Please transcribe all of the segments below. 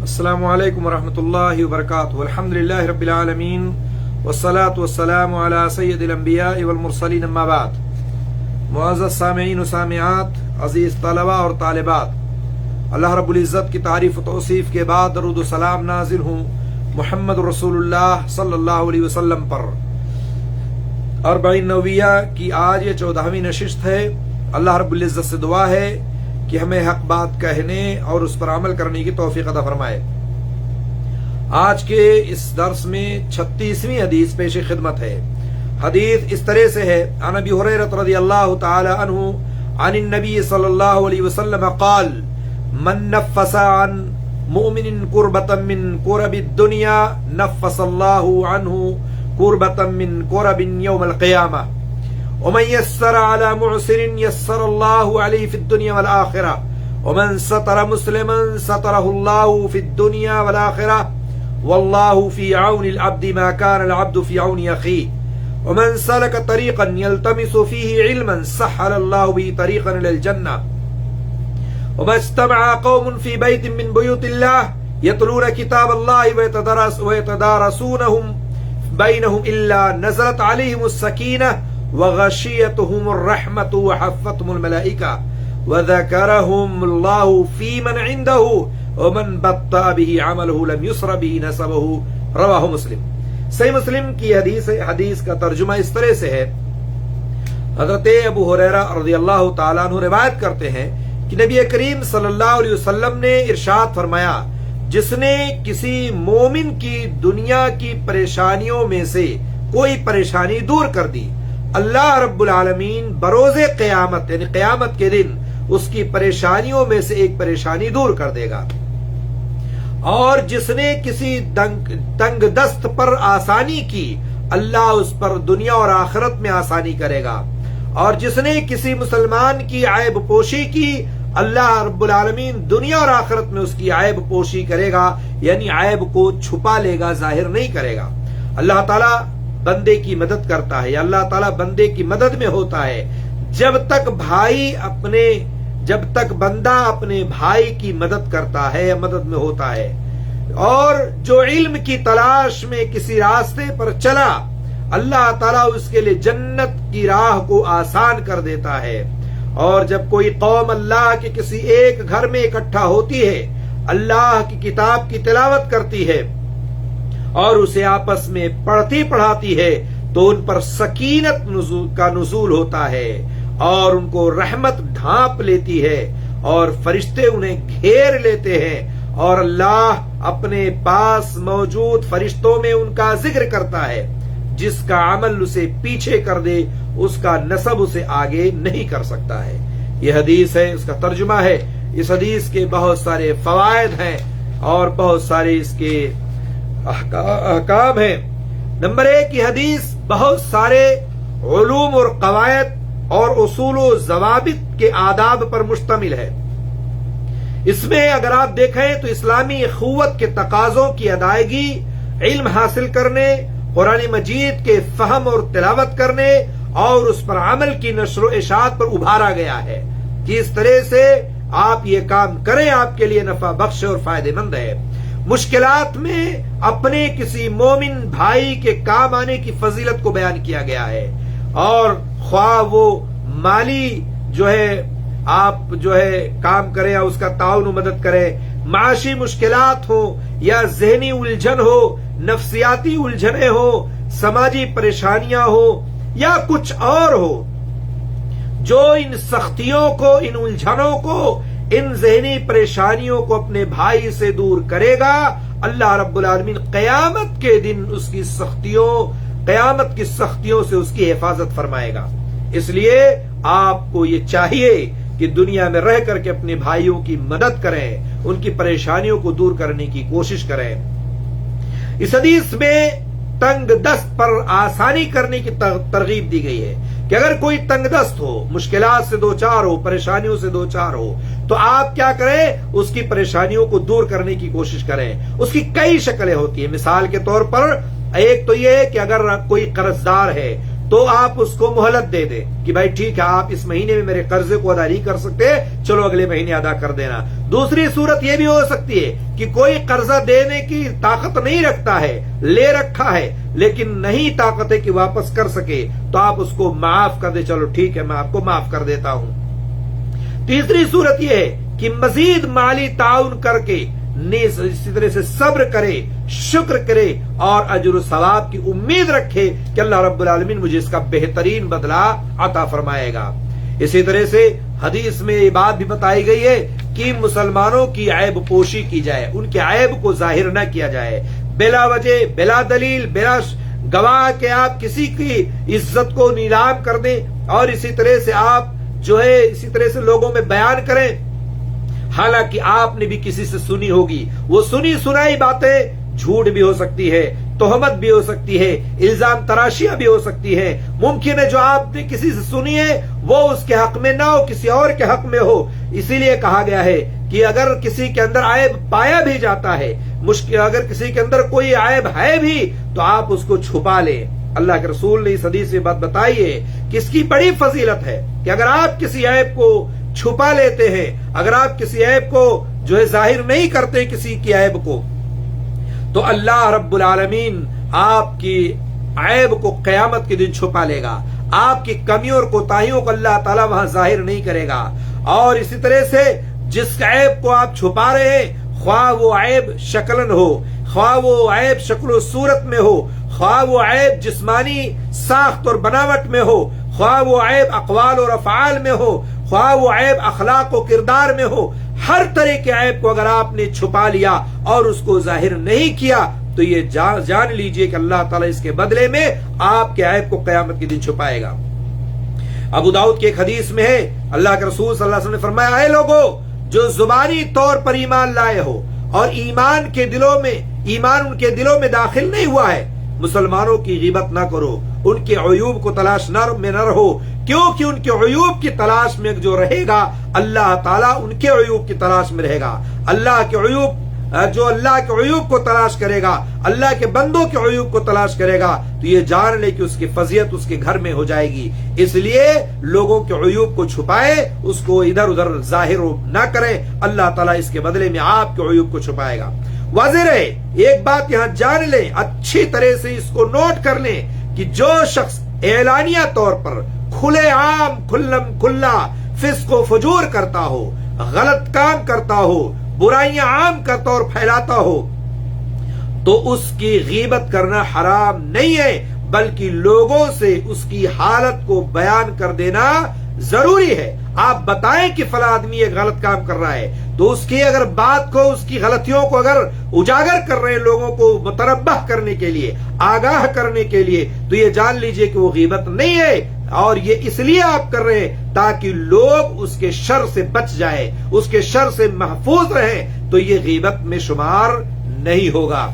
السلام علیکم ورحمۃ اللہ وبرکاتہ الحمدللہ رب العالمین والصلاة والسلام علی سید الانبیاء والمرسلین اما بعد۔ معزز سامعین و سامعات، عزیز طلباء اور طالبات، اللہ رب العزت کی تعریف و توصیف کے بعد درود و سلام نازل ہوں محمد رسول اللہ صلی اللہ علیہ وسلم پر۔ اربعین نوویہ کی آج یہ 14ویں نشست ہے۔ اللہ رب العزت سے دعا ہے کہ ہمیں حق بات کہنے اور اس پر عمل کرنے کی توفیق عطا فرمائے۔ آج کے اس درس میں 36ویں حدیث پیش خدمت ہے۔ حدیث اس طرح سے ہے: عن ابی ہریرہ رضی اللہ تعالی عنہ عن النبی صلی اللہ علیہ وسلم قال: من نفس عن مؤمن کربۃ من کرب الدنیا نفس اللہ عنہ کربۃ من کرب یوم القیامہ ومن يسر على معسر يسر الله عليه في الدنيا والآخرة ومن ستر مسلما ستره الله في الدنيا والآخرة والله في عون العبد ما كان العبد في عون أخيه ومن سلك طريقا يلتمس فيه علما سهل الله به طريقا إلى الجنة وما اجتمع قوم في بيت من بيوت الله يتلون كتاب الله ويتدارسونهم بينهم إلا نزلت عليهم السكينة وغشيتهم الرحمة وحفتهم الملائكة وذكرهم الله في من عنده ومن بطأ به عمله لم يسر به نسبه رواہ مسلم۔ صحیح مسلم کی حدیث کا ترجمہ اس طرح سے ہے: حضرت ابو ہریرہ رضی اللہ تعالیٰ عنہ روایت کرتے ہیں کہ نبی کریم صلی اللہ علیہ وسلم نے ارشاد فرمایا: جس نے کسی مومن کی دنیا کی پریشانیوں میں سے کوئی پریشانی دور کر دی، اللہ رب العالمین بروز قیامت یعنی قیامت کے دن اس کی پریشانیوں میں سے ایک پریشانی دور کر دے گا۔ اور جس نے کسی تنگ دست پر آسانی کی، اللہ اس پر دنیا اور آخرت میں آسانی کرے گا۔ اور جس نے کسی مسلمان کی عیب پوشی کی، اللہ رب العالمین دنیا اور آخرت میں اس کی عیب پوشی کرے گا، یعنی عیب کو چھپا لے گا، ظاہر نہیں کرے گا۔ اللہ تعالیٰ بندے کی مدد کرتا ہے، اللہ تعالیٰ بندے کی مدد میں ہوتا ہے جب تک بندہ اپنے بھائی کی مدد کرتا ہے یا مدد میں ہوتا ہے۔ اور جو علم کی تلاش میں کسی راستے پر چلا، اللہ تعالیٰ اس کے لیے جنت کی راہ کو آسان کر دیتا ہے۔ اور جب کوئی قوم اللہ کے کسی ایک گھر میں اکٹھا ہوتی ہے، اللہ کی کتاب کی تلاوت کرتی ہے اور اسے آپس میں پڑھتی پڑھاتی ہے، تو ان پر سکینت کا نزول ہوتا ہے اور ان کو رحمت ڈھانپ لیتی ہے اور فرشتے انہیں گھیر لیتے ہیں، اور اللہ اپنے پاس موجود فرشتوں میں ان کا ذکر کرتا ہے۔ جس کا عمل اسے پیچھے کر دے، اس کا نسب اسے آگے نہیں کر سکتا ہے۔ یہ حدیث ہے، اس کا ترجمہ ہے۔ اس حدیث کے بہت سارے فوائد ہیں اور بہت سارے اس کے احکام ہیں۔ نمبر 1، یہ حدیث بہت سارے علوم اور قواعد اور اصول و ضوابط کے آداب پر مشتمل ہے۔ اس میں اگر آپ دیکھیں تو اسلامی اخوت کے تقاضوں کی ادائیگی، علم حاصل کرنے، قرآن مجید کے فہم اور تلاوت کرنے اور اس پر عمل کی نشر و اشاعت پر ابھارا گیا ہے کہ اس طرح سے آپ یہ کام کریں، آپ کے لیے نفع بخش اور فائدہ مند ہے۔ مشکلات میں اپنے کسی مومن بھائی کے کام آنے کی فضیلت کو بیان کیا گیا ہے، اور خواہ وہ مالی آپ کام کریں یا اس کا تعاون و مدد کریں، معاشی مشکلات ہو یا ذہنی الجھن ہو، نفسیاتی الجھنیں ہو، سماجی پریشانیاں ہو یا کچھ اور ہو، جو ان سختیوں کو، ان الجھنوں کو، ان ذہنی پریشانیوں کو اپنے بھائی سے دور کرے گا، اللہ رب العالمین قیامت کے دن قیامت کی سختیوں سے اس کی حفاظت فرمائے گا۔ اس لیے آپ کو یہ چاہیے کہ دنیا میں رہ کر کے اپنے بھائیوں کی مدد کریں، ان کی پریشانیوں کو دور کرنے کی کوشش کریں۔ اس حدیث میں تنگ دست پر آسانی کرنے کی ترغیب دی گئی ہے کہ اگر کوئی تنگ دست ہو، مشکلات سے دوچار ہو، پریشانیوں سے دوچار ہو، تو آپ کیا کریں؟ اس کی پریشانیوں کو دور کرنے کی کوشش کریں۔ اس کی کئی شکلیں ہوتی ہیں۔ مثال کے طور پر ایک تو یہ ہے کہ اگر کوئی قرض دار ہے تو آپ اس کو مہلت دے دیں کہ بھائی ٹھیک ہے آپ اس مہینے میں میرے قرضے کو ادا نہیں کر سکتے، چلو اگلے مہینے ادا کر دینا۔ دوسری صورت یہ بھی ہو سکتی ہے کہ کوئی قرضہ دینے کی طاقت نہیں رکھتا ہے، لے رکھا ہے لیکن نہیں طاقت ہے کہ واپس کر سکے، تو آپ اس کو معاف کر دیں، چلو ٹھیک ہے میں آپ کو معاف کر دیتا ہوں۔ تیسری صورت یہ ہے کہ مزید مالی تعاون کر کے اسی طرح سے صبر کرے، شکر کرے اور اجر و ثواب کی امید رکھے کہ اللہ رب العالمین مجھے اس کا بہترین بدلہ عطا فرمائے گا۔ اسی طرح سے حدیث میں یہ بات بھی بتائی گئی ہے کہ مسلمانوں کی عیب پوشی کی جائے، ان کے عیب کو ظاہر نہ کیا جائے، بلا وجہ بلا دلیل بلا گواہ کہ آپ کسی کی عزت کو نیلام کر دیں اور اسی طرح سے آپ جو ہے اسی طرح سے لوگوں میں بیان کریں، حالانکہ آپ نے بھی کسی سے سنی ہوگی، وہ سنی سنائی باتیں جھوٹ بھی ہو سکتی ہے، تہمت بھی ہو سکتی ہے، الزام تراشیاں بھی ہو سکتی ہے، ممکن ہے جو آپ نے کسی سے سنی ہے وہ اس کے حق میں نہ ہو، کسی اور کے حق میں ہو۔ اسی لیے کہا گیا ہے کہ اگر کسی کے اندر عیب پایا بھی جاتا ہے، اگر کسی کے اندر کوئی عیب ہے بھی تو آپ اس کو چھپا لیں۔ اللہ کے رسول نے اس حدیث میں بات بتائی ہے کہ اس کی بڑی فضیلت ہے کہ اگر آپ کسی عیب کو چھپا لیتے ہیں، اگر آپ کسی عیب کو جو ہے ظاہر نہیں کرتے کسی کی عیب کو، تو اللہ رب العالمین آپ کی عیب کو قیامت کے دن چھپا لے گا، آپ کی کمیوں اور کوتاہیوں کو اللہ تعالیٰ وہاں ظاہر نہیں کرے گا۔ اور اسی طرح سے جس عیب کو آپ چھپا رہے ہیں، خواہ وہ عیب شکلن ہو، خواہ وہ عیب شکل و صورت میں ہو، خواہ وہ عیب جسمانی ساخت اور بناوٹ میں ہو، خواہ وہ عیب اقوال اور افعال میں ہو، خواہ وہ عیب اخلاق و کردار میں ہو، ہر طرح کے عیب کو اگر آپ نے چھپا لیا اور اس کو ظاہر نہیں کیا تو یہ جان لیجئے کہ اللہ تعالیٰ اس کے بدلے میں آپ کے عیب کو قیامت کے دن چھپائے گا۔ ابو داؤد کی ایک حدیث میں ہے، اللہ کے رسول صلی اللہ علیہ وسلم نے فرمایا، اے لوگو جو زبانی طور پر ایمان لائے ہو اور ایمان ان کے دلوں میں داخل نہیں ہوا ہے، مسلمانوں کی غیبت نہ کرو، ان کے عیوب کو تلاش میں نہ رہو، کیونکہ ان کے عیوب کی تلاش میں جو رہے گا اللہ تعالیٰ ان کے عیوب کی تلاش میں رہے گا۔ جو اللہ کے عیوب کو تلاش کرے گا، اللہ کے بندوں کے عیوب کو تلاش کرے گا تو یہ جان لے کہ اس کی فضیلت اس کے گھر میں ہو جائے گی۔ اس لیے لوگوں کے عیوب کو چھپائے، اس کو ادھر ادھر ظاہر نہ کریں، اللہ تعالیٰ اس کے بدلے میں آپ کے عیوب کو چھپائے گا۔ واضح رہے، ایک بات یہاں جان لیں، اچھی طرح سے اس کو نوٹ کر لیں کہ جو شخص اعلانیہ طور پر کھلے عام کھلا فسق و فجور کرتا ہو، غلط کام کرتا ہو، برائیاں عام کا طور پھیلاتا ہو، تو اس کی غیبت کرنا حرام نہیں ہے، بلکہ لوگوں سے اس کی حالت کو بیان کر دینا ضروری ہے۔ آپ بتائیں کہ فلاں آدمی ایک غلط کام کر رہا ہے تو اس کی اگر بات کو، اس کی غلطیوں کو اگر اجاگر کر رہے ہیں لوگوں کو متنبہ کرنے کے لیے، آگاہ کرنے کے لیے، تو یہ جان لیجئے کہ وہ غیبت نہیں ہے، اور یہ اس لیے آپ کر رہے ہیں تاکہ لوگ اس کے شر سے بچ جائے، اس کے شر سے محفوظ رہیں، تو یہ غیبت میں شمار نہیں ہوگا۔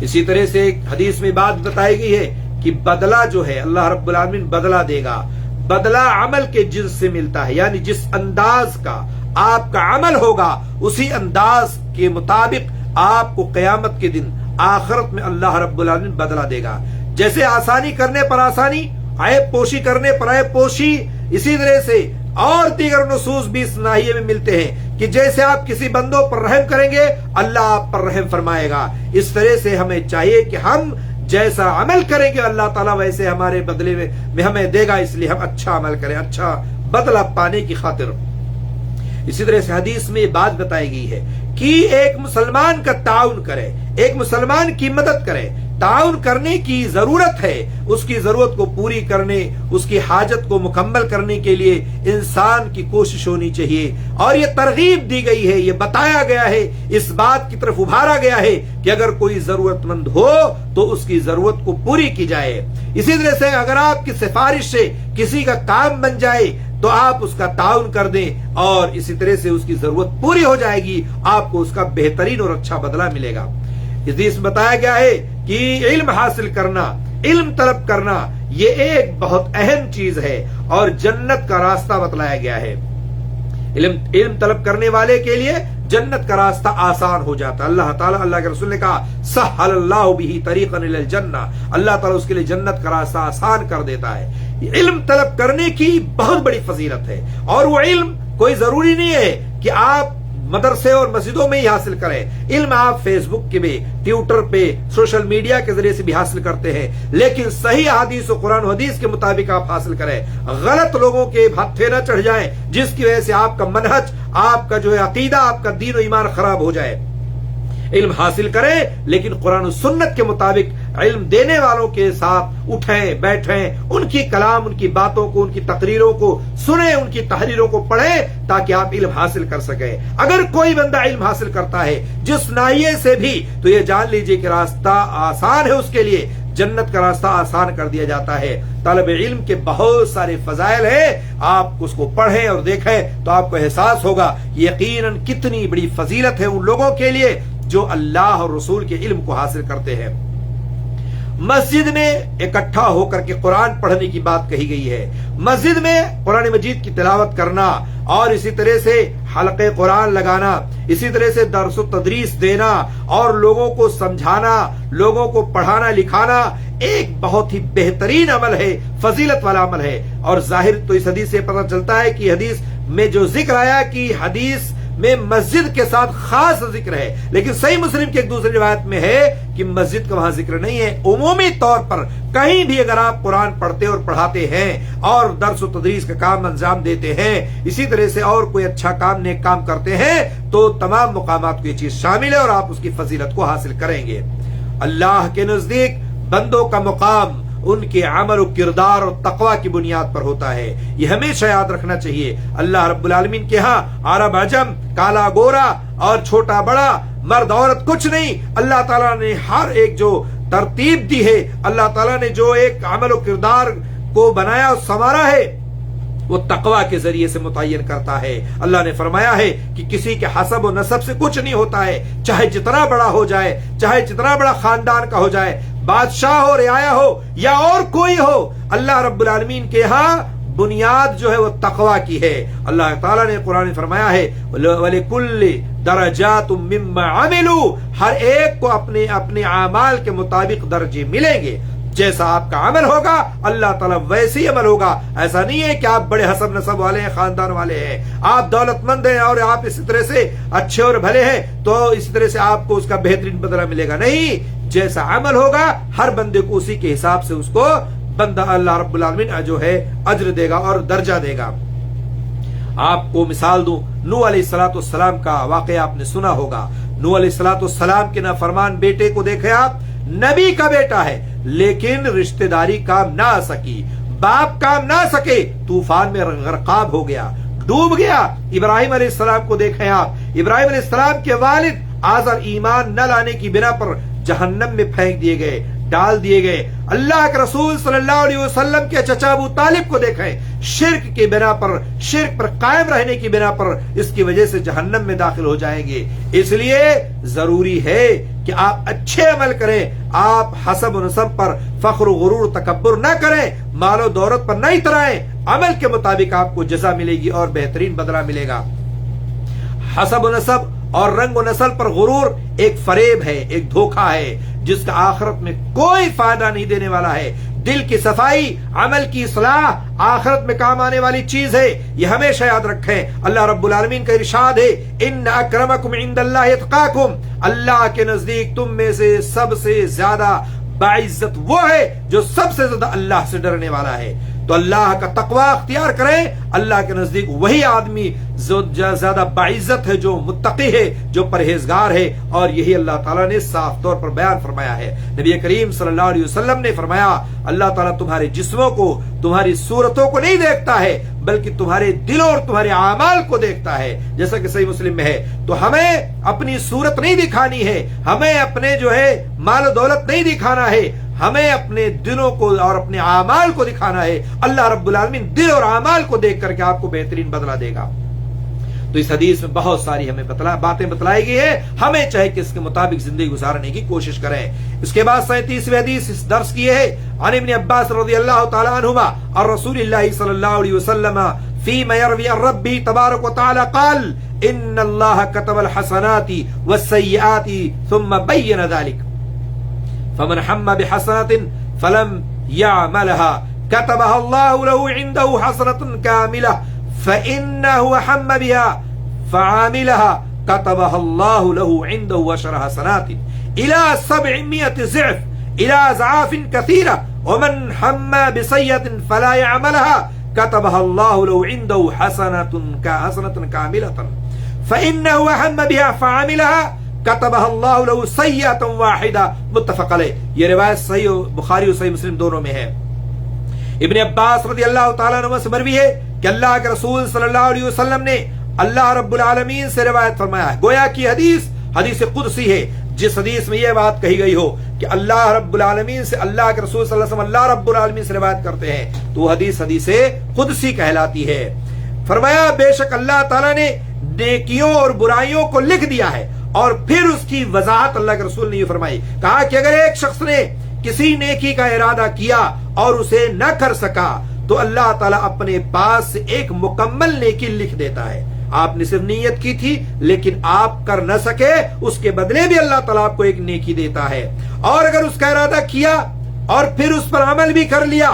اسی طرح سے ایک حدیث میں بات بتائی گئی ہے کہ بدلہ جو ہے اللہ رب العالمین بدلہ دے گا، بدلہ عمل کے جنس سے ملتا ہے، یعنی جس انداز کا آپ کا عمل ہوگا اسی انداز کے مطابق آپ کو قیامت کے دن آخرت میں اللہ رب العالمین بدلہ دے گا۔ جیسے آسانی کرنے پر آسانی، عیب پوشی کرنے پر عیب پوشی، اسی طرح سے اور دیگر نصوص بھی اس ناحیے میں ملتے ہیں کہ جیسے آپ کسی بندوں پر رحم کریں گے اللہ آپ پر رحم فرمائے گا۔ اس طرح سے ہمیں چاہیے کہ ہم جیسا عمل کریں گے اللہ تعالیٰ ویسے ہمارے بدلے میں ہمیں دے گا، اس لیے ہم اچھا عمل کریں، اچھا بدلہ پانے کی خاطر۔ اسی طرح سے حدیث میں یہ بات بتائی گئی ہے کہ ایک مسلمان کا تعاون کرے، ایک مسلمان کی مدد کرے، تعاون کرنے کی ضرورت ہے، اس کی ضرورت کو پوری کرنے، اس کی حاجت کو مکمل کرنے کے لیے انسان کی کوشش ہونی چاہیے، اور یہ ترغیب دی گئی ہے، یہ بتایا گیا ہے، اس بات کی طرف ابھارا گیا ہے کہ اگر کوئی ضرورت مند ہو تو اس کی ضرورت کو پوری کی جائے۔ اسی طرح سے اگر آپ کی سفارش سے کسی کا کام بن جائے تو آپ اس کا تعاون کر دیں، اور اسی طرح سے اس کی ضرورت پوری ہو جائے گی، آپ کو اس کا بہترین اور اچھا بدلہ ملے گا۔ حدیث میں بتایا گیا ہے کہ علم حاصل کرنا، علم طلب کرنا یہ ایک بہت اہم چیز ہے اور جنت کا راستہ بتلایا گیا ہے۔ علم طلب کرنے والے کے لیے جنت کا راستہ آسان ہو جاتا ہے. اللہ کے رسول نے کہا سہل اللہ بہ طریقا الی الجنہ، اللہ تعالیٰ اس کے لیے جنت کا راستہ آسان کر دیتا ہے. علم طلب کرنے کی بہت بڑی فضیلت ہے، اور وہ علم کوئی ضروری نہیں ہے کہ آپ مدرسے اور مسجدوں میں ہی حاصل کریں. علم آپ فیس بک کے بھی، ٹویٹر پہ، سوشل میڈیا کے ذریعے سے بھی حاصل کرتے ہیں، لیکن صحیح حدیث و قرآن و حدیث کے مطابق آپ حاصل کریں. غلط لوگوں کے ہتھے نہ چڑھ جائیں جس کی وجہ سے آپ کا منہج، آپ کا جو ہے عقیدہ، آپ کا دین و ایمان خراب ہو جائے. علم حاصل کریں لیکن قرآن و سنت کے مطابق علم دینے والوں کے ساتھ اٹھیں بیٹھیں، ان کی کلام، ان کی باتوں کو، ان کی تقریروں کو سنیں، ان کی تحریروں کو پڑھیں تاکہ آپ علم حاصل کر سکیں. اگر کوئی بندہ علم حاصل کرتا ہے جس ناحیے سے بھی، تو یہ جان لیجئے کہ راستہ آسان ہے، اس کے لیے جنت کا راستہ آسان کر دیا جاتا ہے. طالب علم کے بہت سارے فضائل ہیں، آپ اس کو پڑھیں اور دیکھیں تو آپ کو احساس ہوگا یقیناً کتنی بڑی فضیلت ہے ان لوگوں کے لیے جو اللہ اور رسول کے علم کو حاصل کرتے ہیں. مسجد میں اکٹھا ہو کر کے قرآن پڑھنے کی بات کہی گئی ہے. مسجد میں قرآن مجید کی تلاوت کرنا، اور اسی طرح سے حلقے قرآن لگانا، اسی طرح سے درس و تدریس دینا اور لوگوں کو سمجھانا، لوگوں کو پڑھانا لکھانا ایک بہت ہی بہترین عمل ہے، فضیلت والا عمل ہے. اور ظاہر تو اس حدیث سے پتہ چلتا ہے کہ حدیث میں جو ذکر آیا کہ حدیث میں مسجد کے ساتھ خاص ذکر ہے، لیکن صحیح مسلم کی ایک دوسری روایت میں ہے کہ مسجد کا وہاں ذکر نہیں ہے. عمومی طور پر کہیں بھی اگر آپ قرآن پڑھتے اور پڑھاتے ہیں اور درس و تدریس کا کام انجام دیتے ہیں، اسی طرح سے اور کوئی اچھا کام، نیک کام کرتے ہیں، تو تمام مقامات کو یہ چیز شامل ہے اور آپ اس کی فضیلت کو حاصل کریں گے. اللہ کے نزدیک بندوں کا مقام ان کے عمل و کردار اور تقوی کی بنیاد پر ہوتا ہے. یہ ہمیشہ یاد رکھنا چاہیے. اللہ رب العالمین کے ہاں عرب عجم، کالا گورا اور چھوٹا بڑا، مرد عورت کچھ نہیں. اللہ تعالیٰ نے ہر ایک جو ترتیب دی ہے، اللہ تعالیٰ نے جو ایک عمل و کردار کو بنایا اور سنوارا ہے، وہ تقوی کے ذریعے سے متعین کرتا ہے. اللہ نے فرمایا ہے کہ کسی کے حسب و نسب سے کچھ نہیں ہوتا ہے، چاہے جتنا بڑا ہو جائے، چاہے جتنا بڑا خاندان کا ہو جائے، بادشاہ ہو، رعایا ہو یا اور کوئی ہو. اللہ رب العالمین کے ہاں بنیاد جو ہے وہ تقوی کی ہے. اللہ تعالیٰ نے قرآن میں فرمایا ہے وَلِكُلِّ دَرَجَاتٌ مِّمَّا عَمِلُوا، ہر ایک کو اپنے اپنے اعمال کے مطابق درجے ملیں گے. جیسا آپ کا عمل ہوگا اللہ تعالیٰ ویسے ہی عمل ہوگا. ایسا نہیں ہے کہ آپ بڑے حسب نسب والے ہیں، خاندان والے ہیں، آپ دولت مند ہیں اور آپ اسی طرح سے اچھے اور بھلے ہیں تو اسی طرح سے آپ کو اس کا بہترین بدلہ ملے گا. نہیں، جیسا عمل ہوگا ہر بندے کو اسی کے حساب سے اس کو بندہ اللہ رب العالمین جو ہے اجر دے گا اور درجہ دے گا. آپ کو مثال دوں، نوح علیہ السلام کا واقعہ آپ نے سنا ہوگا. نوح علیہ السلام کے نافرمان بیٹے کو دیکھے آپ، نبی کا بیٹا ہے لیکن رشتہ داری کام نہ آ سکی، باپ کام نہ سکے، طوفان میں غرقاب ہو گیا، ڈوب گیا. ابراہیم علیہ السلام کو دیکھیں آپ، ابراہیم علیہ السلام کے والد آزر ایمان نہ لانے کی بنا پر جہنم میں پھینک دیے گئے، ڈال دیے گئے. اللہ کے رسول صلی اللہ علیہ وسلم کے چچا ابو طالب کو دیکھیں، شرک کی بنا پر، شرک پر قائم رہنے کی بنا پر اس کی وجہ سے جہنم میں داخل ہو جائیں گے. اس لیے ضروری ہے کہ آپ اچھے عمل کریں، آپ حسب و نسب پر فخر و غرور تکبر نہ کریں، مال و دولت پر نہ اترائیں. عمل کے مطابق آپ کو جزا ملے گی اور بہترین بدلہ ملے گا. حسب و نسب اور رنگ و نسل پر غرور ایک فریب ہے، ایک دھوکہ ہے جس کا آخرت میں کوئی فائدہ نہیں دینے والا ہے. دل کی صفائی، عمل کی اصلاح آخرت میں کام آنے والی چیز ہے، یہ ہمیشہ یاد رکھیں. اللہ رب العالمین کا ارشاد ہے ان اکرمکم عند اللہ اتقاکم، اللہ کے نزدیک تم میں سے سب سے زیادہ باعزت وہ ہے جو سب سے زیادہ اللہ سے ڈرنے والا ہے. تو اللہ کا تقوی اختیار کریں. اللہ کے نزدیک وہی آدمی زیادہ باعزت ہے جو متقی ہے، جو پرہیزگار ہے، اور یہی اللہ تعالیٰ نے صاف طور پر بیان فرمایا ہے. نبی کریم صلی اللہ علیہ وسلم نے فرمایا اللہ تعالیٰ تمہارے جسموں کو، تمہاری صورتوں کو نہیں دیکھتا ہے بلکہ تمہارے دلوں اور تمہارے اعمال کو دیکھتا ہے، جیسا کہ صحیح مسلم میں ہے. تو ہمیں اپنی صورت نہیں دکھانی ہے، ہمیں اپنے جو ہے مال و دولت نہیں دکھانا ہے، ہمیں اپنے دلوں کو اور اپنے اعمال کو دکھانا ہے. اللہ رب العالمین دل اور اعمال کو دیکھ کر کے آپ کو بہترین بدلہ دے گا. تو اس حدیث میں بہت ساری ہمیں باتیں بتلائی گئی ہے، ہمیں چاہے کہ اس کے مطابق زندگی گزارنے کی کوشش کریں. اس کے بعد 37ویں حدیث اس درس کی ہے عن ابن عباس رضی اللہ تعالی عنہما اور رسول اللہ صلی اللہ علیہ وسلم فيما يروي عن ربه تبارك وتعالى قال ان الله كتب الحسنات والسيئات ثم بين ذلك فمن هم بحسنة فلم يعملها كتبها الله له عنده حسنة كاملة فإنه هم بها فعاملها كتبها الله له عنده 10 حسنات إلى 700 ضعف إلى أضعاف كثيرة ومن هم بسيئة فلا يعملها كتبها الله له عنده حسنة كاملة فإنه هم بها فعملها كتبها الله له سيئة واحدة متفق علیہ. یہ روایت صحیح بخاری اور صحیح مسلم دونوں میں ہے. ابن عباس رضی اللہ تعالیٰ عنہ سے مروی ہے کہ اللہ کے رسول صلی اللہ علیہ وسلم نے اللہ رب العالمین سے روایت فرمایا ہے. گویا کی حدیث قدسی ہے جس حدیث میں یہ بات کہی گئی ہو کہ اللہ رب العالمین سے اللہ کے رسول صلی اللہ علیہ وسلم اللہ رب العالمین سے روایت کرتے ہیں تو وہ حدیث قدسی کہلاتی ہے. فرمایا بے شک اللہ تعالیٰ نے نیکیوں اور برائیوں کو لکھ دیا ہے اور پھر اس کی وضاحت اللہ کے رسول نے یہ فرمائی. کہا کہ اگر ایک شخص نے کسی نیکی کا ارادہ کیا اور اسے نہ کر سکا تو اللہ تعالیٰ اپنے پاس سے ایک مکمل نیکی لکھ دیتا ہے. آپ نے صرف نیت کی تھی لیکن آپ کر نہ سکے اس کے بدلے بھی اللہ تعالیٰ آپ کو ایک نیکی دیتا ہے. اور اگر اس کا ارادہ کیا اور پھر اس پر عمل بھی کر لیا,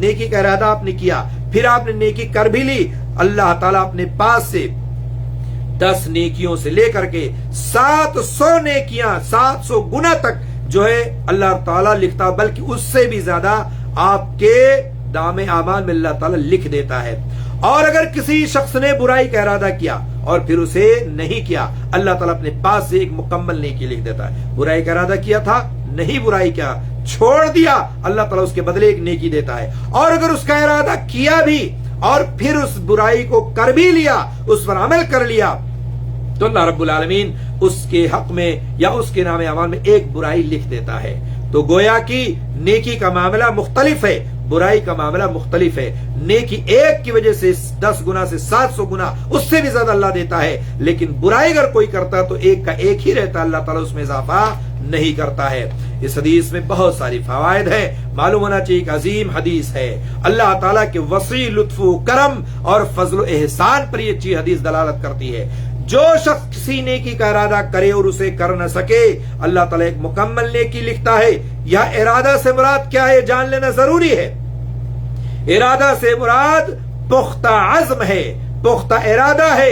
نیکی کا ارادہ آپ نے کیا پھر آپ نے نیکی کر بھی لی, اللہ تعالیٰ اپنے پاس سے 10 نیکیوں سے لے کر کے 700 نیکیاں 700 گنا تک جو ہے اللہ تعالیٰ لکھتا, بلکہ اس سے بھی زیادہ آپ کے دام اعمال میں اللہ تعالیٰ لکھ دیتا ہے. اور اگر کسی شخص نے برائی کا ارادہ کیا اور پھر اسے نہیں کیا, اللہ تعالیٰ اپنے پاس سے ایک مکمل نیکی لکھ دیتا ہے. برائی کا ارادہ کیا تھا, نہیں برائی کیا, چھوڑ دیا, اللہ تعالیٰ اس کے بدلے ایک نیکی دیتا ہے. اور اگر اس کا ارادہ کیا بھی اور پھر اس برائی کو کر بھی لیا, اس پر عمل کر لیا, تو اللہ رب العالمین اس کے حق میں یا اس کے نام اعمال میں ایک برائی لکھ دیتا ہے. تو گویا کی نیکی کا معاملہ مختلف ہے, برائی کا معاملہ مختلف ہے. نیکی ایک کی وجہ سے 10 گنا سے 700 گنا اس سے بھی زیادہ اللہ دیتا ہے, لیکن برائی اگر کوئی کرتا تو ایک کا ایک ہی رہتا, اللہ تعالیٰ اس میں اضافہ نہیں کرتا ہے. اس حدیث میں بہت ساری فوائد ہیں. معلوم ہونا چاہیے کہ عظیم حدیث ہے. اللہ تعالیٰ کے وسیع لطف و کرم اور فضل و احسان پر یہ چیز حدیث دلالت کرتی ہے. جو شخص کسی نیکی کا ارادہ کرے اور اسے کر نہ سکے, اللہ تعالیٰ ایک مکمل نیکی لکھتا ہے. یا ارادہ سے مراد کیا ہے جان لینا ضروری ہے. ارادہ سے مراد پختہ عزم ہے, پختہ ارادہ ہے.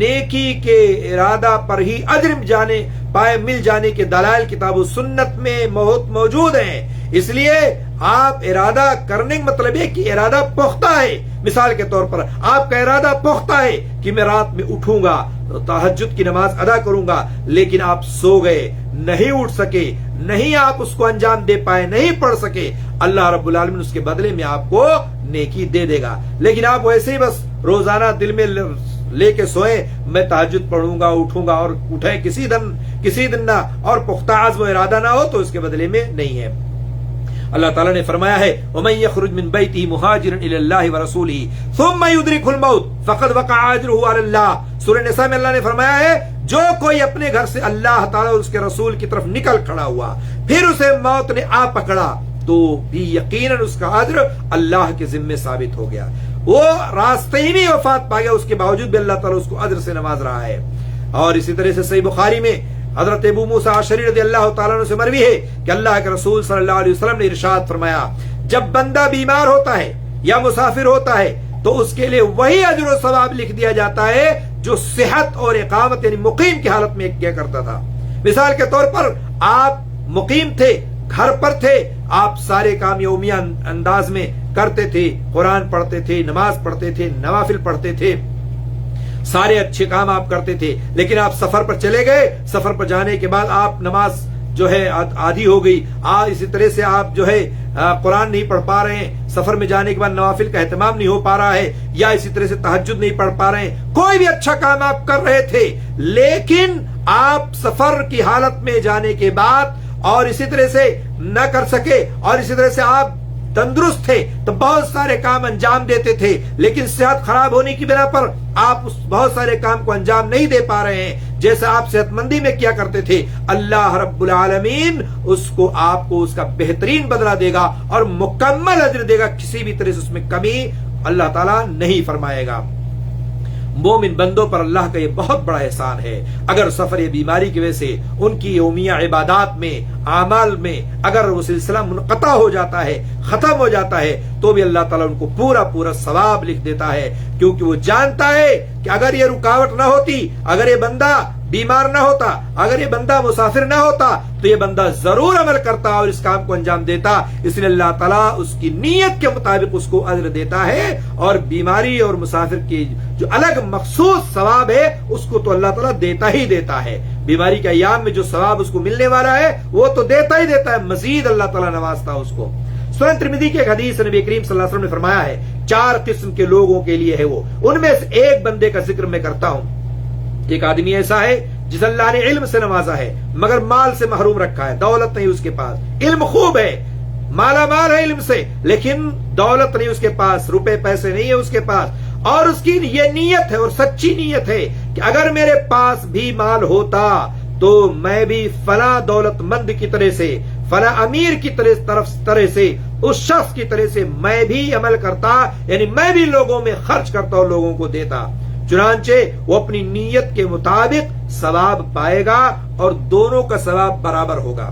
نیکی کے ارادہ پر ہی اجر مل جانے کے دلائل کتاب و سنت میں بہت موجود ہیں. اس لیے آپ ارادہ کرنے کا مطلب ہے کہ ارادہ پختہ ہے. مثال کے طور پر آپ کا ارادہ پختہ ہے کہ میں رات میں اٹھوں گا, تہجد کی نماز ادا کروں گا, لیکن آپ سو گئے, نہیں اٹھ سکے, نہیں آپ اس کو انجام دے پائے, نہیں پڑھ سکے, اللہ رب العالمین اس کے بدلے میں آپ کو نیکی دے دے گا. لیکن آپ ویسے ہی بس روزانہ دل میں لے کے سوئے میں تہجد پڑھوں گا, اٹھوں گا, اور اٹھے کسی دن نہ, اور پختہ عزم و ارادہ نہ ہو تو اس کے بدلے میں نہیں ہے. اللہ تعالیٰ نے فرمایا ہے وَمَن يَخْرُجْ مِن بَيْتِهِ مُهَاجِرًا إِلَى اللَّهِ وَرَسُولِهِ ثُمَّ يُدْرِكْهُ الْمَوْتُ فَقَدْ وَقَعَ أَجْرُهُ عَلَى اللَّهِ. سورہ نساء میں اللہ نے فرمایا ہے جو کوئی اپنے گھر سے اللہ تعالیٰ اور اس کے رسول کی طرف نکل کھڑا ہوا پھر اسے موت نے آ پکڑا تو بھی یقیناً اس کا اجر اللہ کے ذمے ثابت ہو گیا. وہ راستے ہی میں وفات پا گیا, اس کے باوجود بھی اللہ تعالیٰ اس کو اجر سے نواز رہا ہے. اور اسی طرح سے صحیح بخاری میں حضرت ابو موسیٰ اشعری رضی اللہ تعالیٰ عنہ سے مروی ہے کہ اللہ کے رسول صلی اللہ علیہ وسلم نے ارشاد فرمایا جب بندہ بیمار ہوتا ہے یا مسافر ہوتا ہے تو اس کے لیے وہی اجر و ثواب لکھ دیا جاتا ہے جو صحت اور اقامت یعنی مقیم کی حالت میں کیا کرتا تھا. مثال کے طور پر آپ مقیم تھے, گھر پر تھے, آپ سارے کام یومیہ انداز میں کرتے تھے, قرآن پڑھتے تھے, نماز پڑھتے تھے, نوافل پڑھتے تھے, سارے اچھے کام آپ کرتے تھے. لیکن آپ سفر پر چلے گئے, سفر پر جانے کے بعد آپ نماز جو ہے آدھی ہو گئی, اسی طرح سے آپ جو ہے قرآن نہیں پڑھ پا رہے ہیں, سفر میں جانے کے بعد نوافل کا اہتمام نہیں ہو پا رہا ہے, یا اسی طرح سے تہجد نہیں پڑھ پا رہے ہیں, کوئی بھی اچھا کام آپ کر رہے تھے لیکن آپ سفر کی حالت میں جانے کے بعد اور اسی طرح سے نہ کر سکے, اور اسی طرح سے آپ تندرست تھے تو بہت سارے کام انجام دیتے تھے, لیکن صحت خراب ہونے کی بنا پر آپ اس بہت سارے کام کو انجام نہیں دے پا رہے ہیں جیسے آپ صحت مندی میں کیا کرتے تھے. اللہ رب العالمین اس کو آپ کو اس کا بہترین بدلہ دے گا اور مکمل اجر دے گا, کسی بھی طرح سے اس میں کمی اللہ تعالیٰ نہیں فرمائے گا۔ مومن بندوں پر اللہ کا یہ بہت بڑا احسان ہے، اگر سفر بیماری کی وجہ سے ان کی یومیہ عبادات میں اعمال میں اگر وہ سلسلہ منقطع ہو جاتا ہے، ختم ہو جاتا ہے، تو بھی اللہ تعالیٰ ان کو پورا پورا ثواب لکھ دیتا ہے، کیونکہ وہ جانتا ہے کہ اگر یہ رکاوٹ نہ ہوتی، اگر یہ بندہ بیمار نہ ہوتا، اگر یہ بندہ مسافر نہ ہوتا، تو یہ بندہ ضرور عمل کرتا اور اس کام کو انجام دیتا۔ اس لیے اللہ تعالیٰ اس کی نیت کے مطابق اس کو اجر دیتا ہے، اور بیماری اور مسافر کی جو الگ مخصوص ثواب ہے اس کو تو اللہ تعالیٰ دیتا ہی دیتا ہے۔ بیماری کے ایام میں جو ثواب اس کو ملنے والا ہے وہ تو دیتا ہی دیتا ہے، مزید اللہ تعالیٰ نوازتا اس کو۔ سنن ترمذی کی ایک حدیث نبی کریم صلی اللہ علیہ وسلم نے فرمایا ہے 4 قسم کے لوگوں کے لیے ہے وہ، ان میں سے ایک بندے کا ذکر میں کرتا ہوں۔ ایک آدمی ایسا ہے جس اللہ نے علم سے نوازا ہے مگر مال سے محروم رکھا ہے، دولت نہیں اس کے پاس، علم خوب ہے، مالا مال ہے علم سے، لیکن دولت نہیں اس کے پاس، روپے پیسے نہیں ہے اس کے پاس، اور اس کی یہ نیت ہے اور سچی نیت ہے کہ اگر میرے پاس بھی مال ہوتا تو میں بھی فلاں دولت مند کی طرح سے، فلاں امیر کی طرح سے، اس شخص کی طرح سے میں بھی عمل کرتا، یعنی میں بھی لوگوں میں خرچ کرتا اور لوگوں کو دیتا۔ چنانچہ وہ اپنی نیت کے مطابق ثواب پائے گا اور دونوں کا ثواب برابر ہوگا۔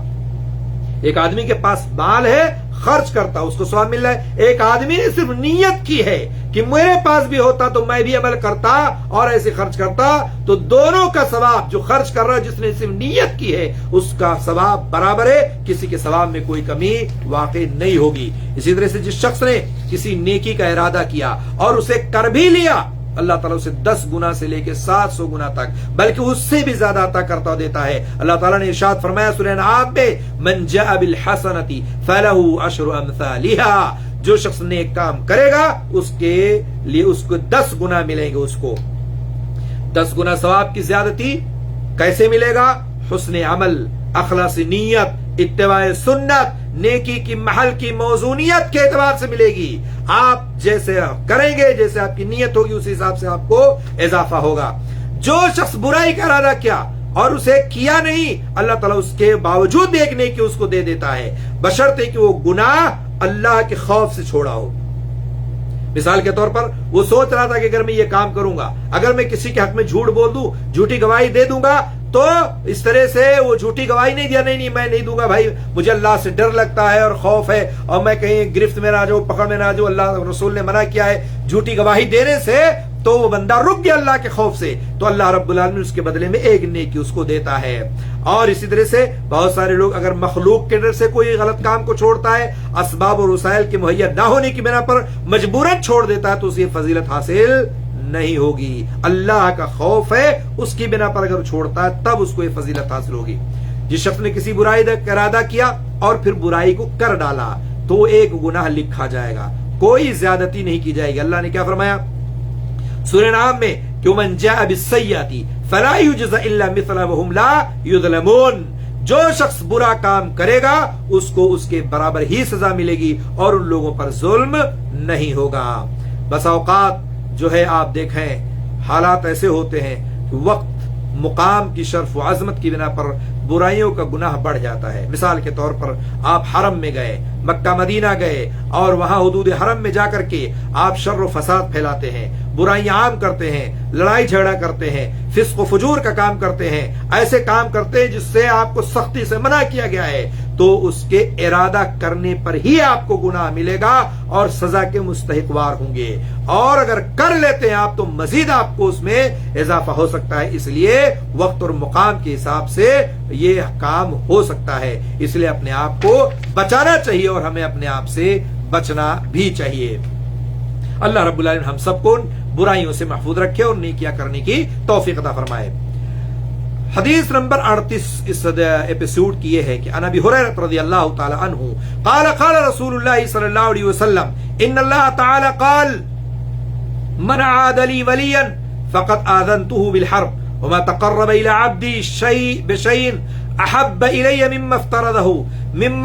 ایک آدمی کے پاس مال ہے، خرچ کرتا، اس کو ثواب مل رہا ہے۔ ایک آدمی نے صرف نیت کی ہے کہ میرے پاس بھی ہوتا تو میں بھی عمل کرتا اور ایسے خرچ کرتا، تو دونوں کا ثواب، جو خرچ کر رہا ہے جس نے صرف نیت کی ہے اس کا ثواب برابر ہے، کسی کے ثواب میں کوئی کمی واقع نہیں ہوگی۔ اسی طرح سے جس شخص نے کسی نیکی کا ارادہ کیا اور اسے کر بھی لیا، اللہ تعالیٰ اسے 10 گنا سے لے کے 700 گنا تک بلکہ اس سے بھی زیادہ عطا کرتا دیتا ہے۔ اللہ تعالیٰ نے ارشاد فرمایا سورہ انعام میں، من جاء بالحسنۃ فلہ عشر امثالھا، جو شخص نیک کام کرے گا اس کے لیے اس کو 10 گنا ملیں گے، اس کو 10 گنا ثواب کی زیادتی کیسے ملے گا؟ حسن عمل، اخلاص نیت، اتباع سنت، نیکی کی محل کی موزونیت کے اعتبار سے ملے گی۔ آپ جیسے کریں گے، جیسے آپ کی نیت ہوگی، اسی حساب سے آپ کو اضافہ ہوگا۔ جو شخص برائی کا ارادہ کیا اور اسے کیا نہیں، اللہ تعالیٰ اس کے باوجود بھی ایک نیکی اس کو دے دیتا ہے، بشرطے کہ وہ گناہ اللہ کے خوف سے چھوڑا ہو۔ مثال کے طور پر وہ سوچ رہا تھا کہ اگر میں یہ کام کروں گا، اگر میں کسی کے حق میں جھوٹ بول دوں، جھوٹی گواہی دے دوں گا، تو اس طرح سے وہ جھوٹی گواہی نہیں دیا، نہیں میں نہیں دوں گا بھائی، مجھے اللہ سے ڈر لگتا ہے اور خوف ہے، اور میں کہیں گرفت میں نہ جاؤں، پکڑ میں نہ جاؤں، اللہ رسول نے منع کیا ہے جھوٹی گواہی دینے سے، تو وہ بندہ رک گیا اللہ کے خوف سے، تو اللہ رب العالمین اس کے بدلے میں ایک نیکی اس کو دیتا ہے۔ اور اسی طرح سے بہت سارے لوگ اگر مخلوق کے ڈر سے کوئی غلط کام کو چھوڑتا ہے، اسباب اور وسائل کے مہیا نہ ہونے کی بنا پر مجبوراً چھوڑ دیتا ہے، تو اسے فضیلت حاصل نہیں ہوگی۔ اللہ کا خوف ہے اس کی بنا پر اگر چھوڑتا ہے تب اس کو یہ فضیلت حاصل ہوگی۔ جس شخص نے کسی برائی کا ارادہ کیا اور پھر برائی کو کر ڈالا تو وہ ایک گناہ لکھا جائے گا، کوئی زیادتی نہیں کی جائے گی۔ اللہ نے کیا فرمایا سورہ انعام میں کہ من جاء بالسیئۃ فلا یجزى الا مثلها وهم لا یظلمون، جو شخص برا کام کرے گا اس کو اس کے برابر ہی سزا ملے گی اور ان لوگوں پر ظلم نہیں ہوگا۔ بس اوقات جو ہے آپ دیکھیں حالات ایسے ہوتے ہیں کہ وقت مقام کی شرف و عظمت کی بنا پر برائیوں کا گناہ بڑھ جاتا ہے۔ مثال کے طور پر آپ حرم میں گئے، مکہ مدینہ گئے، اور وہاں حدود حرم میں جا کر کے آپ شر و فساد پھیلاتے ہیں، برائیاں عام کرتے ہیں، لڑائی جھگڑا کرتے ہیں، فسق و فجور کا کام کرتے ہیں، ایسے کام کرتے ہیں جس سے آپ کو سختی سے منع کیا گیا ہے، تو اس کے ارادہ کرنے پر ہی آپ کو گناہ ملے گا اور سزا کے مستحقوار ہوں گے، اور اگر کر لیتے ہیں آپ تو مزید آپ کو اس میں اضافہ ہو سکتا ہے۔ اس لیے وقت اور مقام کے حساب سے یہ کام ہو سکتا ہے، اس لیے اپنے آپ کو بچانا چاہیے اور ہمیں اپنے آپ سے بچنا بھی چاہیے۔ اللہ رب العالمین ہم سب کو برائیوں سے محفوظ رکھے اور نیکیاں کرنے کی توفیق عطا فرمائے۔ حدیث نمبر 38 اس ایپیسوڈ کی یہ ہے کہ عن ابی ہریرہ رضی اللہ تعالی عنہ قال قال رسول اللہ صلی اللہ علیہ وسلم ان اللہ تعالی قال من عاد لی ولیا فقد آذنته بالحرب وما تقرب الى عبدی بشیء احب الی مما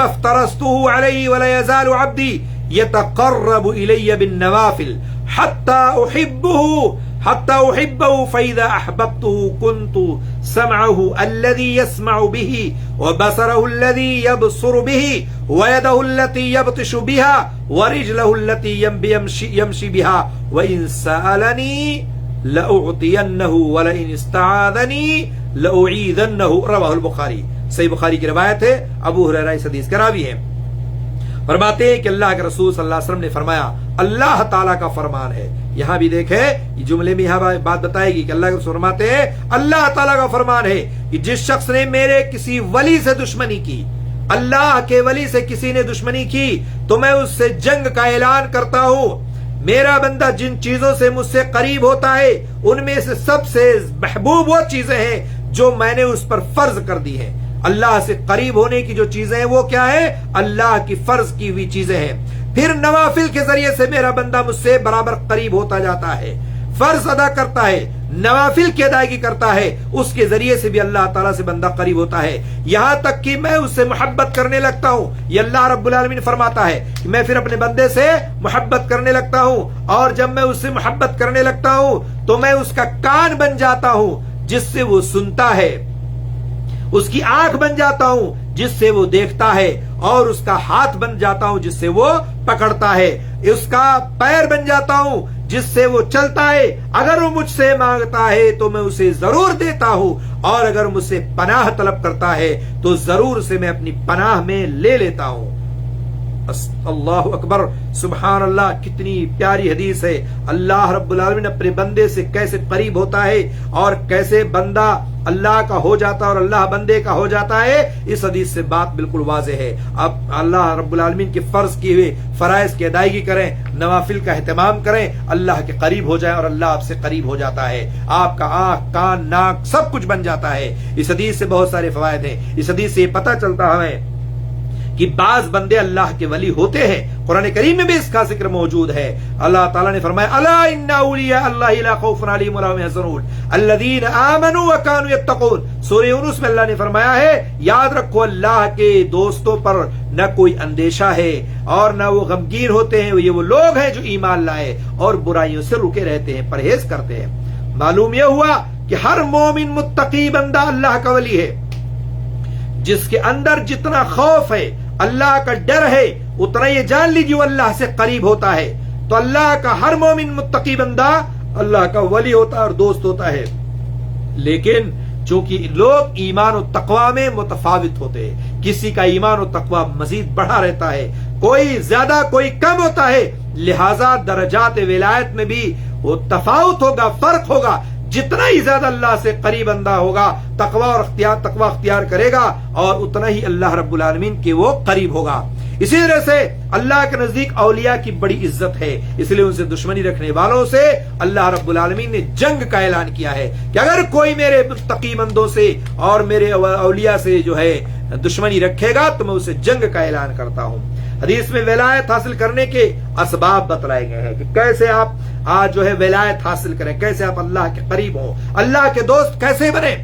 افترضته علیہ ولا یزال عبدی يتقرب إلي بالنوافل حتى أحبه حتى أحبه فإذا أحببته كنت سمعه الذي يسمع به وبصره الذي يبصر به ويده التي يبطش بها ورجله التي يمشي بها وإن سألني لأعطينه ولئن استعاذني لأعيذنه رواه البخاری. صحیح بخاری کی روایت ہے، ابو ہریرہ اس حدیث کے راوی ہیں. فرماتے ہیں کہ اللہ کے رسول صلی اللہ علیہ وسلم نے فرمایا اللہ تعالیٰ کا فرمان ہے. یہاں بھی دیکھیں یہ جملے میں یہاں بات بتائے گی کہ اللہ کے رسول فرماتے ہیں اللہ تعالیٰ کا فرمان ہے کہ جس شخص نے میرے کسی ولی سے دشمنی کی، اللہ کے ولی سے کسی نے دشمنی کی تو میں اس سے جنگ کا اعلان کرتا ہوں. میرا بندہ جن چیزوں سے مجھ سے قریب ہوتا ہے ان میں سے سب سے محبوب وہ چیزیں ہیں جو میں نے اس پر فرض کر دی ہیں. اللہ سے قریب ہونے کی جو چیزیں ہیں وہ کیا ہے؟ اللہ کی فرض کی ہوئی چیزیں ہیں. پھر نوافل کے ذریعے سے میرا بندہ مجھ سے برابر قریب ہوتا جاتا ہے، فرض ادا کرتا ہے، نوافل کی ادائیگی کرتا ہے، اس کے ذریعے سے بھی اللہ تعالیٰ سے بندہ قریب ہوتا ہے، یہاں تک کہ میں اس سے محبت کرنے لگتا ہوں. یہ اللہ رب العالمین فرماتا ہے کہ میں پھر اپنے بندے سے محبت کرنے لگتا ہوں، اور جب میں اس سے محبت کرنے لگتا ہوں تو میں اس کا کان بن جاتا ہوں جس سے وہ سنتا ہے، اس کی آنکھ بن جاتا ہوں جس سے وہ دیکھتا ہے، اور اس کا ہاتھ بن جاتا ہوں جس سے وہ پکڑتا ہے، اس کا پیر بن جاتا ہوں جس سے وہ چلتا ہے. اگر وہ مجھ سے مانگتا ہے تو میں اسے ضرور دیتا ہوں، اور اگر مجھ سے پناہ طلب کرتا ہے تو ضرور سے میں اپنی پناہ میں لے لیتا ہوں. اللہ اکبر، سبحان اللہ، کتنی پیاری حدیث ہے. اللہ رب العالمین اپنے بندے سے کیسے قریب ہوتا ہے اور کیسے بندہ اللہ کا ہو جاتا ہے اور اللہ بندے کا ہو جاتا ہے، اس حدیث سے بات بالکل واضح ہے. اب اللہ رب العالمین کے فرض کیے ہوئے فرائض کی ادائیگی کریں، نوافل کا اہتمام کریں، اللہ کے قریب ہو جائیں اور اللہ آپ سے قریب ہو جاتا ہے. آپ کا آنکھ، کان، ناک سب کچھ بن جاتا ہے. اس حدیث سے بہت سارے فوائد ہیں. اس حدیث سے یہ پتہ چلتا ہمیں کہ بعض بندے اللہ کے ولی ہوتے ہیں. قرآن کریم میں بھی اس کا ذکر موجود ہے. اللہ تعالیٰ نے فرمایا الا ان اولیاء اللہ لا خوف علیہم ولا هم يحزنون الذین آمنوا وكانوا يتقون. سورہ یونس میں اللہ نے فرمایا ہے یاد رکھو اللہ کے دوستوں پر نہ کوئی اندیشہ ہے اور نہ وہ غمگین ہوتے ہیں. یہ وہ لوگ ہیں جو ایمان لائے اور برائیوں سے رکے رہتے ہیں، پرہیز کرتے ہیں. معلوم یہ ہوا کہ ہر مومن متقی بندہ اللہ کا ولی ہے. جس کے اندر جتنا خوف ہے، اللہ کا ڈر ہے، اتنا یہ جان لیجیے وہ اللہ سے قریب ہوتا ہے. تو اللہ کا ہر مومن متقی بندہ اللہ کا ولی ہوتا ہے اور دوست ہوتا ہے. لیکن چونکہ لوگ ایمان و تقوی میں متفاوت ہوتے ہیں، کسی کا ایمان و تقوی مزید بڑھا رہتا ہے، کوئی زیادہ کوئی کم ہوتا ہے، لہذا درجات ولایت میں بھی وہ تفاوت ہوگا، فرق ہوگا. جتنا ہی زیادہ اللہ سے قریب بندہ ہوگا، تقوی اختیار کرے گا، اور اتنا ہی اللہ رب العالمین کے وہ قریب ہوگا. اسی طرح سے اللہ کے نزدیک اولیاء کی بڑی عزت ہے، اس لیے ان سے دشمنی رکھنے والوں سے اللہ رب العالمین نے جنگ کا اعلان کیا ہے کہ اگر کوئی میرے متقی بندوں سے اور میرے اولیاء سے جو ہے دشمنی رکھے گا تو میں اسے جنگ کا اعلان کرتا ہوں. حدیث میں ولایت حاصل کرنے کے اسباب بتلائے گئے ہیں کہ کیسے آپ آج جو ہے ولایت حاصل کریں، کیسے آپ اللہ کے قریب ہوں، اللہ کے دوست کیسے بنیں.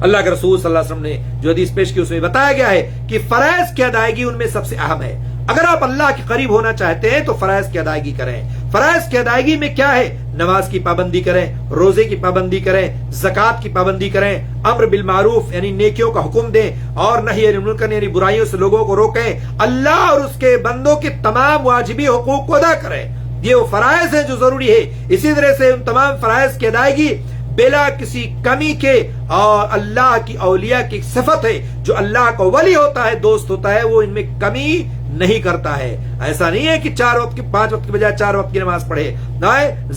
اللہ کے رسول صلی اللہ علیہ وسلم نے جو حدیث پیش کی اس میں بتایا گیا ہے کہ فرائض کی ادائیگی ان میں سب سے اہم ہے. اگر آپ اللہ کے قریب ہونا چاہتے ہیں تو فرائض کی ادائیگی کریں. فرائض کی ادائیگی میں کیا ہے؟ نماز کی پابندی کریں، روزے کی پابندی کریں، زکوٰۃ کی پابندی کریں، امر بالمعروف یعنی نیکیوں کا حکم دیں، اور نہی عن المنکر یعنی برائیوں سے لوگوں کو روکیں. اللہ اور اس کے بندوں کے تمام واجبی حقوق کو ادا کریں. یہ وہ فرائض ہیں جو ضروری ہے. اسی طرح سے ان تمام فرائض کی ادائیگی بلا کسی کمی کے، اور اللہ کی اولیاء کی صفت ہے جو اللہ کا ولی ہوتا ہے، دوست ہوتا ہے، وہ ان میں کمی نہیں کرتا ہے. ایسا نہیں ہے کہ 5 وقت کے بجائے 4 وقت کی نماز پڑھے، نہ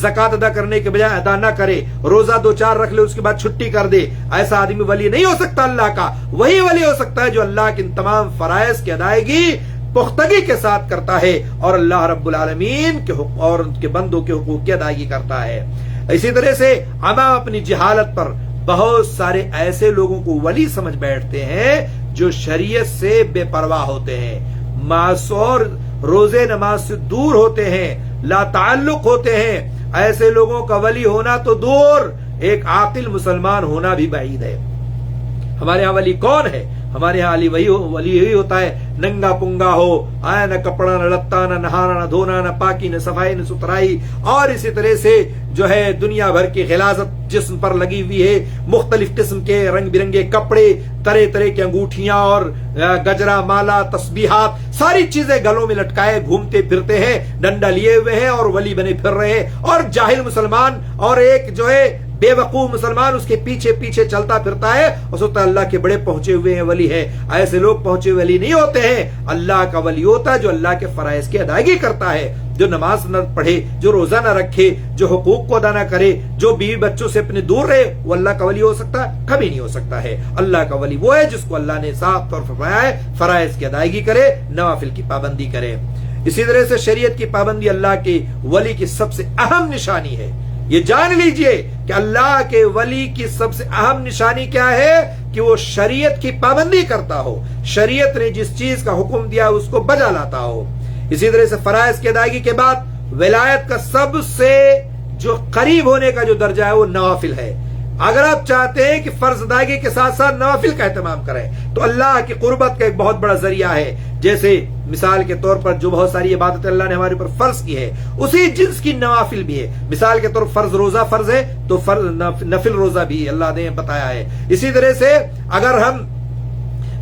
زکات ادا کرنے کے بجائے ادا نہ کرے، روزہ 2-4 رکھ لے اس کے بعد چھٹی کر دے. ایسا آدمی ولی نہیں ہو سکتا اللہ کا. وہی ولی ہو سکتا ہے جو اللہ کے ان تمام فرائض کی ادائیگی پختگی کے ساتھ کرتا ہے اور اللہ رب العالمین کے اور ان کے بندوں کے حقوق کی ادائیگی کرتا ہے. اسی طرح سے عوام اپنی جہالت پر بہت سارے ایسے لوگوں کو ولی سمجھ بیٹھتے ہیں جو شریعت سے بے پرواہ ہوتے ہیں، معصور روزے نماز سے دور ہوتے ہیں، لا تعلق ہوتے ہیں. ایسے لوگوں کا ولی ہونا تو دور، ایک عاقل مسلمان ہونا بھی بعید ہے. ہمارے یہاں ولی کون ہے؟ ہمارے یہاں ولی یہی ہوتا ہے، ننگا پنگا ہو، نہ کپڑا نہ لتا، نہ نہانا نہ دھونا، نہ پاکی نہ صفائی نہ ستھرائی، اور اسی طرح سے جو ہے دنیا بھر کی غلاظت جسم پر لگی ہوئی ہے، مختلف قسم کے رنگ برنگے کپڑے، طرح طرح کی انگوٹھیاں اور گجرا مالا تسبیحات، ساری چیزیں گلوں میں لٹکائے گھومتے پھرتے ہیں، ڈنڈا لیے ہوئے ہیں اور ولی بنے پھر رہے ہیں، اور جاہل مسلمان اور ایک جو ہے بے وقوف مسلمان اس کے پیچھے پیچھے چلتا پھرتا ہے اور سوچتا ہے اللہ کے بڑے پہنچے ہوئے ہیں ولی ہے۔ ایسے لوگ پہنچے ولی نہیں ہوتے ہیں، اللہ کا ولی ہوتا ہے جو اللہ کے فرائض کی ادائیگی کرتا ہے، جو نماز نہ پڑھے، جو روزہ نہ رکھے، جو حقوق کو ادا نہ کرے، جو بیوی بچوں سے اپنے دور رہے، وہ اللہ کا ولی ہو سکتا ہے؟ کبھی نہیں ہو سکتا ہے۔ اللہ کا ولی وہ ہے جس کو اللہ نے صاف طور پر فرمایا ہے فرائض کی ادائیگی کرے، نوافل کی پابندی کرے۔ اسی طرح سے شریعت کی پابندی اللہ کے ولی کی سب سے اہم نشانی ہے۔ یہ جان لیجئے کہ اللہ کے ولی کی سب سے اہم نشانی کیا ہے کہ وہ شریعت کی پابندی کرتا ہو، شریعت نے جس چیز کا حکم دیا اس کو بجا لاتا ہو۔ اسی طرح سے فرائض کی ادائیگی کے بعد ولایت کا سب سے جو قریب ہونے کا جو درجہ ہے وہ نوافل ہے۔ اگر آپ چاہتے ہیں کہ فرض ادائیگی کے ساتھ ساتھ نوافل کا اہتمام کریں تو اللہ کی قربت کا ایک بہت بڑا ذریعہ ہے۔ جیسے مثال کے طور پر جو بہت ساری عبادت اللہ نے ہمارے اوپر فرض کی ہے اسی جنس کی نوافل بھی ہے۔ مثال کے طور پر فرض روزہ فرض ہے تو نفل روزہ بھی اللہ نے بتایا ہے۔ اسی طرح سے اگر ہم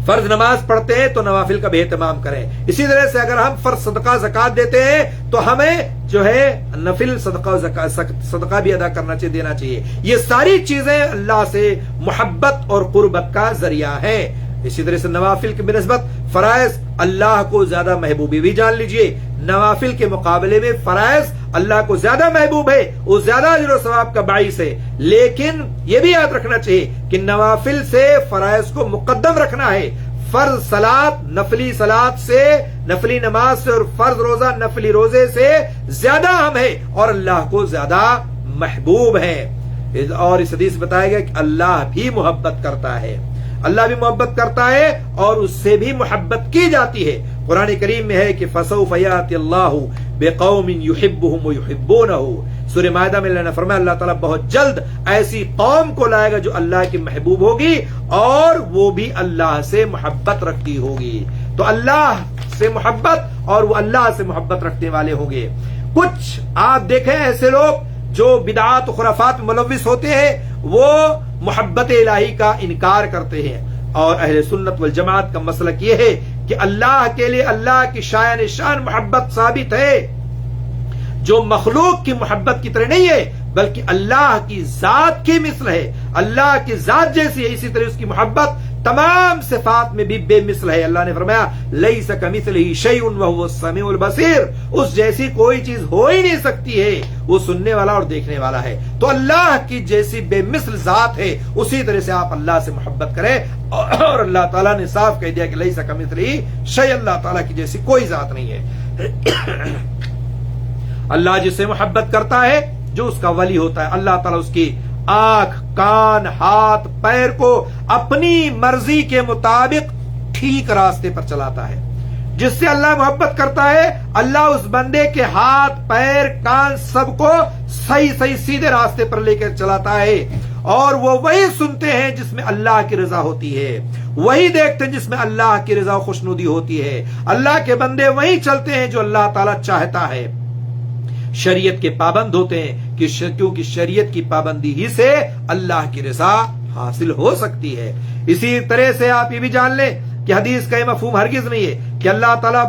فرض نماز پڑھتے ہیں تو نوافل کا بھی اہتمام کریں۔ اسی طرح سے اگر ہم فرض صدقہ زکات دیتے ہیں تو ہمیں جو ہے نفل صدقہ بھی ادا کرنا چاہیے، دینا چاہیے۔ یہ ساری چیزیں اللہ سے محبت اور قربت کا ذریعہ ہے۔ اسی طرح سے نوافل کی بنسبت فرائض اللہ کو زیادہ محبوبی بھی جان لیجئے، نوافل کے مقابلے میں فرائض اللہ کو زیادہ محبوب ہے، وہ زیادہ اجر و ثواب کا باعث ہے۔ لیکن یہ بھی یاد رکھنا چاہیے کہ نوافل سے فرائض کو مقدم رکھنا ہے۔ فرض صلات نفلی صلات سے، نفلی نماز سے اور فرض روزہ نفلی روزے سے زیادہ اہم ہے اور اللہ کو زیادہ محبوب ہے۔ اور اس حدیث بتایا گیا کہ اللہ بھی محبت کرتا ہے، اللہ بھی محبت کرتا ہے اور اس سے بھی محبت کی جاتی ہے۔ قرآن کریم میں ہے کہ فَسَوْفَ يَأْتِ اللَّهُ بِقَوْمٍ يُحِبُّهُمْ وَيُحِبُّونَهُ۔ سورہ مائدہ میں اللہ نے فرمایا اللہ تعالیٰ بہت جلد ایسی قوم کو لائے گا جو اللہ کی محبوب ہوگی اور وہ بھی اللہ سے محبت رکھتی ہوگی۔ تو اللہ سے محبت اور وہ اللہ سے محبت رکھنے والے ہوں گے۔ کچھ آپ دیکھیں ایسے لوگ جو بدعات و خرافات میں ملوث ہوتے ہیں، وہ محبت الہی کا انکار کرتے ہیں، اور اہل سنت والجماعت کا مسلک یہ ہے کہ اللہ کے لیے اللہ کی شایان شان محبت ثابت ہے، جو مخلوق کی محبت کی طرح نہیں ہے بلکہ اللہ کی ذات کی مثل ہے، اللہ کی ذات جیسی ہے، اسی طرح اس کی محبت تمام صفات میں بھی بے مثل ہے۔ اللہ نے فرمایا لیس کمثلہ شیء وہو السمیع البصیر، اس جیسی کوئی چیز ہو ہی نہیں سکتی ہے، وہ سننے والا اور دیکھنے والا ہے۔ تو اللہ کی جیسی بے مثل ذات ہے اسی طرح سے آپ اللہ سے محبت کریں، اور اللہ تعالیٰ نے صاف کہہ دیا کہ لیس کمثلہ شیء، اللہ تعالیٰ کی جیسی کوئی ذات نہیں ہے۔ اللہ جس سے محبت کرتا ہے، جو اس کا ولی ہوتا ہے، اللہ تعالیٰ اس کی آنکھ، کان، ہاتھ، پیر کو اپنی مرضی کے مطابق ٹھیک راستے پر چلاتا ہے۔ جس سے اللہ محبت کرتا ہے اللہ اس بندے کے ہاتھ، پیر، کان سب کو صحیح سیدھے راستے پر لے کر چلاتا ہے، اور وہ وہی سنتے ہیں جس میں اللہ کی رضا ہوتی ہے، وہی دیکھتے ہیں جس میں اللہ کی رضا و خوشنودی ہوتی ہے۔ اللہ کے بندے وہی چلتے ہیں جو اللہ تعالیٰ چاہتا ہے، شریعت کے پابند ہوتے ہیں، کیونکہ شریعت کی پابندی ہی سے اللہ کی رضا حاصل ہو سکتی ہے۔ اسی طرح سے آپ یہ بھی جان لیں کہ حدیث کا یہ مفہوم ہرگز نہیں ہے کہ اللہ تعالیٰ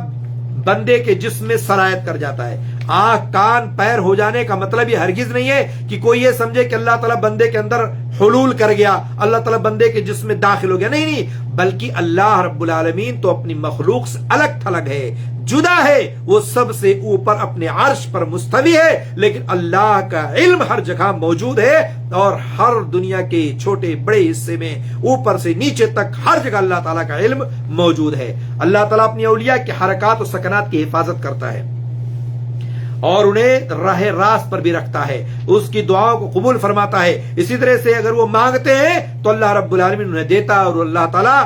بندے کے جسم میں سرایت کر جاتا ہے۔ آنکھ، کان، پیر ہو جانے کا مطلب یہ ہرگز نہیں ہے کہ کوئی یہ سمجھے کہ اللہ تعالیٰ بندے کے اندر حلول کر گیا، اللہ تعالیٰ بندے کے جسم میں داخل ہو گیا، نہیں، بلکہ اللہ رب العالمین تو اپنی مخلوق سے الگ تھلگ ہے، جدا ہے، وہ سب سے اوپر اپنے عرش پر مستوی ہے، لیکن اللہ کا علم ہر جگہ موجود ہے، اور ہر دنیا کے چھوٹے بڑے حصے میں اوپر سے نیچے تک ہر جگہ اللہ تعالیٰ کا علم موجود ہے۔ اللہ تعالیٰ اپنی اولیاء کی حرکات و سکنات کی حفاظت کرتا ہے اور انہیں راہ راست پر بھی رکھتا ہے، اس کی دعاؤں کو قبول فرماتا ہے۔ اسی طرح سے اگر وہ مانگتے ہیں تو اللہ رب العالمین انہیں دیتا ہے، اور اللہ تعالیٰ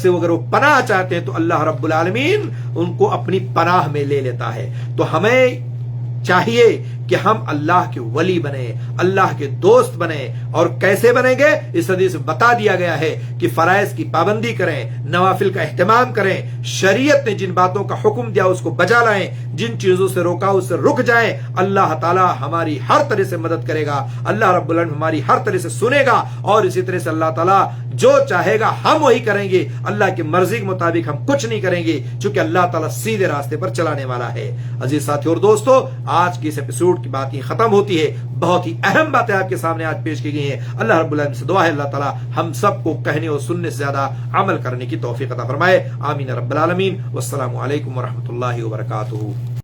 سے اگر وہ پناہ چاہتے ہیں تو اللہ رب العالمین ان کو اپنی پناہ میں لے لیتا ہے۔ تو ہمیں چاہیے کہ ہم اللہ کے ولی بنے، اللہ کے دوست بنے. اور کیسے بنیں گے؟ اس حدیث میں بتا دیا گیا ہے کہ فرائض کی پابندی کریں، نوافل کا اہتمام کریں، شریعت نے جن باتوں کا حکم دیا اس کو بجا لائیں، جن چیزوں سے روکا اس سے رک جائیں. اللہ تعالی ہماری ہر طرح سے مدد کرے گا، اللہ رب العالمین ہماری ہر طرح سے سنے گا، اور اسی طرح سے اللہ تعالی جو چاہے گا ہم وہی کریں گے. اللہ کی مرضی کے مطابق ہم کچھ نہیں کریں گے، چونکہ اللہ تعالیٰ سیدھے راستے پر چلانے والا ہے. عزیز ساتھی اور دوستو، آج کی اس ایپیسوڈ کی بات یہ ختم ہوتی ہے. بہت ہی اہم باتیں آپ کے سامنے آج پیش کی گئی ہیں. اللہ رب العالمین سے دعا ہے اللہ تعالیٰ ہم سب کو کہنے اور سننے سے زیادہ عمل کرنے کی توفیق عطا فرمائے. آمین رب العالمین. والسلام علیکم ورحمۃ اللہ وبرکاتہ.